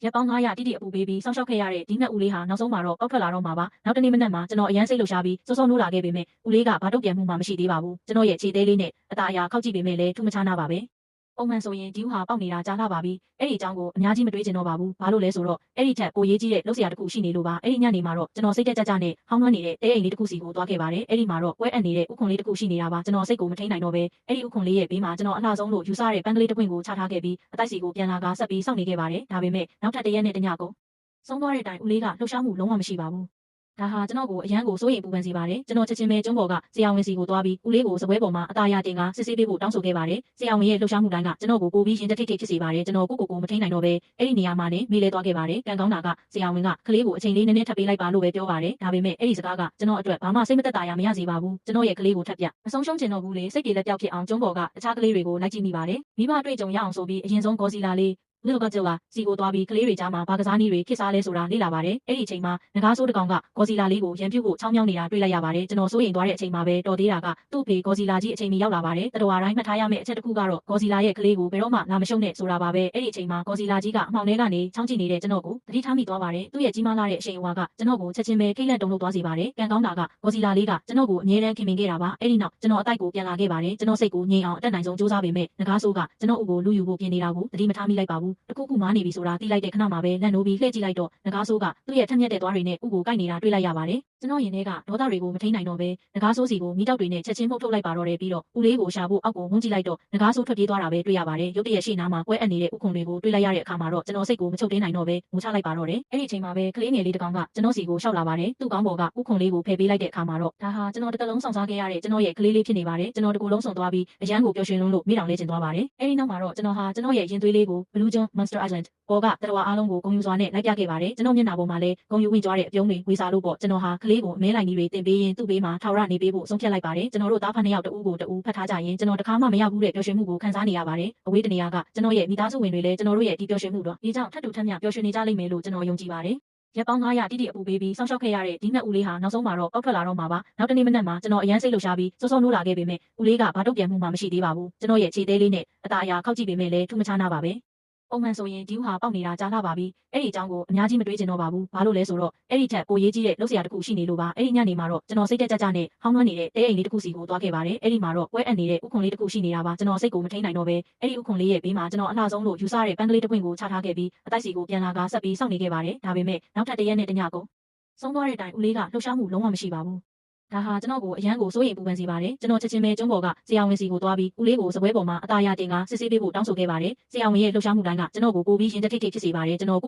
ရက်ပေါင်း900တိတိအပူပေးပြီးစောင့်ရှောက်ခဲ့ရတဲ့ဒီငှက်ဦးလေးဟာနောက်ဆုံးမှာတော့ပေါက်ထွက်လာတော့မှာပါနောက်တနေ့မနက်မှာကျွန်တော်အရန်စိတ်လှုပ်ရှားပြီးစောစောနိုးလာခဲ့ပေမဲ့ဦးလေးကဘာတုတ်ပြန်မှုမှမရှိသေးပါဘူးကျွန်တော်ရဲ့ခြေသေးလေးနဲ့အသားအရာခောက်ကြည့်ပေမဲ့လည်းထူးမခြားနာပါပဲပုံမှန်ဆိုရင်ဒီဦးဟာပေါက်နေတာကြားလာပါပြီအဲ့ဒီအကြောင်းကိုအများကြီးမတွေးကျင်တော့ပါဘူးဘာလို့လဲဆိုတော့အဲ့ဒီထက်ပိုရေးကြီးတဲ့လှုပ်ရှားတစ်ခုရှိနေလို့ပါအဲ့ဒီညနေမှာတော့ကျွန်တော်စိတ်တက်ကြကြနဲ့ဟောင်းနှွမ်းနေတဲ့တဲအိမ်လေးတစ်ခုစီကိုသွားခဲ့ပါတယ်အဲ့ဒီမှာတော့ပွဲအပ်နေတဲ့ဥခွန်လေးတစ်ခုရှိနေတာပါကျွန်တော်စိတ်ကိုမထိန်နိုင်တော့ပဲအဲ့ဒီဥခွန်လေးရဲ့ဘေးမှာကျွန်တော်အလှဆုံးလို့ယူဆတဲ့ပန်းကလေးတစ်ပွင့်ကိုချထားခဲ့ပြီးအတိုက်စီကိုပြန်လာကဆက်ပြီးစောင့်နေခဲ့ပါတယ်ဒါပေမဲ့နောက်ထပ်တစ်ရက်နဲ့တစ်ညကုန်ဆုံးသွားတဲ့တိုင်ဦးလေးကလှုပ်ရှားမှုလုံးဝမရှိပါဘူးဒါဟာကျွန်တော်ကိုအရန်ကိုစိုးရိမ်ပူပန်စေပါတယ်ကျွန်တော်ချက်ချင်းပဲကျုံးပေါ်ကဆရာဝန်စီကိုသွားပြီးဦးလေးကိုစပွဲပေါ်မှာအသားရတင်ကစစ်ဆေးပေးဖို့တောင်းဆိုခဲ့ပါတယ်ဆရာဝန်ရဲ့လှုပ်ရှားမှုတိုင်းကကျွန်တော်ကိုပိုပြီးရင်တက်ထိတ်ထိတ်ဖြစ်စေပါတယ်ကျွန်တော်ကိုမထိန်နိုင်တော့ပဲအဲ့ဒီနေရာမှာနေမေးလဲသွားခဲ့ပါတယ်ကံကောင်းတာကဆရာဝန်ကကလေးကိုအချိန်လေးနည်းနည်းထပ်ပေးလိုက်ပါလို့ပဲပြောပါတယ်ဒါပေမဲ့အဲ့ဒီစကားကကျွန်တော်အတွက်ဘာမှစိတ်မသက်သာရမရစေပါဘူးကျွန်တော်ရဲ့ကလေးကိုထပ်ပြမဆုံးရှုံးချင်တော့ဘူးလေစိတ်ပြေလက်ပြောက်ဖြစ်အောင်ကျုံးပေါ်ကတခြားကလေးတွေကိုလိုက်ကြည့်မိပါတယ်မိဘတွေ့ကြုံရအောင်ဆိုပြီးအရင်ဆုံးဂေါ်စီလာလေးLittle Godzilla စီကိုသွားပြီးကလေးတွေကြားမှာဘာကစားနည်းတွေခစ်စားလဲဆိုတာလေ့လာပါတယ်။အဲ့ဒီအချိန်မှာငကားဆိုးတစ်ကောင်က Godzilla လေးကိုရန်ပြုတ်ဖို့ချောင်းမြောင်းနေတာတွေ့လိုက်ရပါတယ်။ကျွန်တော်စိုးရိမ်သွားတဲ့အချိန်မှာပဲတော်သေးတာကသူ့ဖေ Godzilla ကြီးအချိန်မီရောက်လာပါတယ်။တတော်တိုင်းမှတ်ထားရမယ့်အချက်တစ်ခုကတော့ Godzilla ရဲ့ကလေးကိုဘယ်တော့မှလာမရှုံးနဲ့ဆိုတာပါပဲ။အဲ့ဒီအချိန်မှာ Godzilla ကြီးကအမှောင်ထဲကနေချောင်းကြည့်နေတဲ့ကျွန်တော်ကိုသတိထားမိသွားပါတယ်။သူ့ရဲ့ကြီးမားလာတဲ့အရှိန်အဝါကကျွန်တော်ကိုချက်ချင်းပဲခိတ်လက်တုန်လှုပ်သွားစေပါတယ်။ကံကောင်းတာက Godzilla လေးကကျွန်တော်ကိုအမြဲတမ်းခင်မင်ခဲ့တာပါ။အဲ့ဒီနောက်ကျွန်တော်အတိုက်ကိုပြန်လာခဲ့ပါတယ်။ကျွန်တော်စိတ်ကိုငြိမ်အောင်အတက်နိုင်ဆုံးစူးစမ်းပေမဲ့ငကားဆိုးကကျွန်တော်အုပ်ကိုလူယူဖို့ပြင်နေတာကိုသတိမထားမိလိုက်ပါဘူး။တခုခုမားနေပြီဆိုတာသိလိုက်တဲ့ခဏမှာပဲလက်နိုးပြီးလှည့်ကြည့်လိုက်တော့ငကားဆိုးကသူ့ရဲ့ထက်မြက်တဲ့သွားတွေနဲ့ဥကိုကိုက်နေတာတွေ့လိုက်ရပါတယ်။ကျွန်တော်ရင်ထဲကဒေါသတွေကိုမထိန်နိုင်တော့ပဲငကားဆိုးစီကိုမိတောက်တွေနဲ့ချက်ချင်းမှုတ်ထုတ်လိုက်ပါတော့တယ်ပြီးတော့ဦးလေးကိုရှာဖို့အောက်ကိုဝန်းကြည့်လိုက်တော့ငကားဆိုးထွက်ပြေးသွားတာပဲတွေ့ရပါတယ်။ရုတ်တရက်ရှေ့နားမှာကွဲအပ်နေတဲ့ဥခုံတွေကိုတွေ့လိုက်ရတဲ့အခါမှာတော့ကျွန်တော်စိတ်ကိုမချုပ်တင်းနိုင်တော့ပဲငိုချလိုက်ပါတော့တယ်။အဲ့ဒီအချိန်မှာပဲကလေးငယ်လေးတစ်ကောင်ကကျွန်တော်စီကိုရှောက်လာပါတယ်။သူ့ကောင်းပေါ်ကဥခုံလေးကိုဖယ်ပေးလိုက်တဲ့အခါမှာတော့ဒါဟာကျွန်တော်တစ်ကလုံးဆောင်စားခဲ့ရတဲ့ကျွန်တော်ရဲ့ကလေးလေးဖြစ်နေပါတယ်။ကျွန်တော်တကူလုံးဆုံသွားပြီးအရန်ကိုပျော်ရွှင်လွန်းလို့မိတောင်လဲကျင်သွားပါတယ်။အဲ့ဒီနောက်မှာတော့ကျွန်တော်ဟာကျွန်တော်ရဲ့ရင်သွေးလေးကို Blue John Monster Island ပေါ်ကတတော်အားလုံးကိုဂုဏ်ယူစွာနဲ့လိုက်ပြခဲ့ပါတယ်။ကျွန်တော်မျက်နှာပေါ်မှာလည်းဂုဏ်ယူဝင်ကြွားတဲ့အပြုံးတွေဝေစာလို့ပေါ့ကျွန်တော်ဟာကလေးကိုအမဲလိုက်ကြီးတွေတင်ပေးရင်သူ့ဘေးမှာထောက်ရနေပေးဖို့ဆုံးဖြတ်လိုက်ပါတယ်။ကျွန်တော်တို့သားဖနှစ်ယောက်တဦးကိုတဦးဖတ်ထားကြရင်ကျွန်တော်တခါမှမရဘူးတဲ့ပျော်ရွှင်မှုကိုခံစားနေရပါတယ်။အဝေးတနေရာကကျွန်တော်ရဲ့မိသားစုဝင်တွေလည်းကျွန်တော်တို့ရဲ့ဒီပျော်ရွှင်မှုတော့ဒီကြောင့်ထပ်တူထပ်မျှပျော်ရွှင်နေကြလိမ့်မယ်လို့ကျွန်တော်ယုံကြည်ပါတယ်။ရက်ပေါင်း900တိတိအပူပေးပြီးစောင့်ရှောက်ခဲ့ရတဲ့ဒီငှက်ဦးလေးဟာနောက်ဆုံးမှာတော့ပေါက်ထွက်လာတော့မှာပါနောက်တနေ့မနက်မှာကျွန်တော်အရန်စိတ်လှုပ်ရှားပြီးစောစောနိုးလာခဲ့ပေမဲ့ဦးလေးကဘာတုတ်ပြန်မှုမှမရှိသေးပါဘူးကျွန်တော်ရဲ့ခြေသေးလေးနဲ့အသားအရာခောက်ကြည့်ပေမဲ့လည်းထူးမခြားနာပါပဲပုံမှန်ဆိုရင်ဒီဦးဟာပေါက်နေတာကြားလာပါပြီအဲ့ဒီအကြောင်းကိုအများကြီးမတွေးကျင်တော့ပါဘူးဘာလို့လဲဆိုတော့အဲ့ဒီထက်ပိုရေးကြီးတဲ့လှုပ်ရှားတစ်ခုရှိနေလို့ပါအဲ့ဒီညနေမှာတော့ကျွန်တော်စိတ်တက်ကြကြနဲ့ဟောင်းနှွမ်းနေတဲ့တဲအိမ်လေးတစ်ခုစီကိုသွားခဲ့ပါတယ်အဲ့ဒီမှာတော့ပွဲအပ်နေတဲ့ဥခွန်လေးတစ်ခုရှိနေတာပါကျွန်တော်စိတ်ကိုမထိန်နိုင်တော့ပဲအဲ့ဒီဥခွန်လေးရဲ့ဘေးမှာကျွန်တော်အလှဆုံးလို့ယူဆတဲ့ပန်းကလေးတစ်ပွင့်ကိုချထားခဲ့ပြီးအတိုက်စီကိုပြန်လာကဆက်ပြီးစောင့်နေခဲ့ပါတယ်ဒါပေမဲ့နောက်ထပ်တစ်ရက်နဲ့တစ်ညကုန်ဆုံးသွားတဲ့တိုင်ဦးလေးကလှုပ်ရှားမှုလုံးဝမရှိပါဘူးဒါဟာကျွန်တော်ကိုအရန်ကိုစိုးရိမ်ပူပန်စေပါတယ်ကျွန်တော်ချက်ချင်းပဲကျုံးပေါ်ကဆရာဝန်စီကိုသွားပြီးဦးလေးကိုစပွဲပေါ်မှာအသားရတင်ကစစ်ဆေးပေးဖို့တောင်းဆိုခဲ့ပါတယ်ဆရာဝန်ရဲ့လှုပ်ရှားမှုတိုင်းကကျွန်တော်ကိုပိုပြီးရင်တက်ထိတ်ထိတ်ဖြစ်စေပါတယ်ကျွန်တော်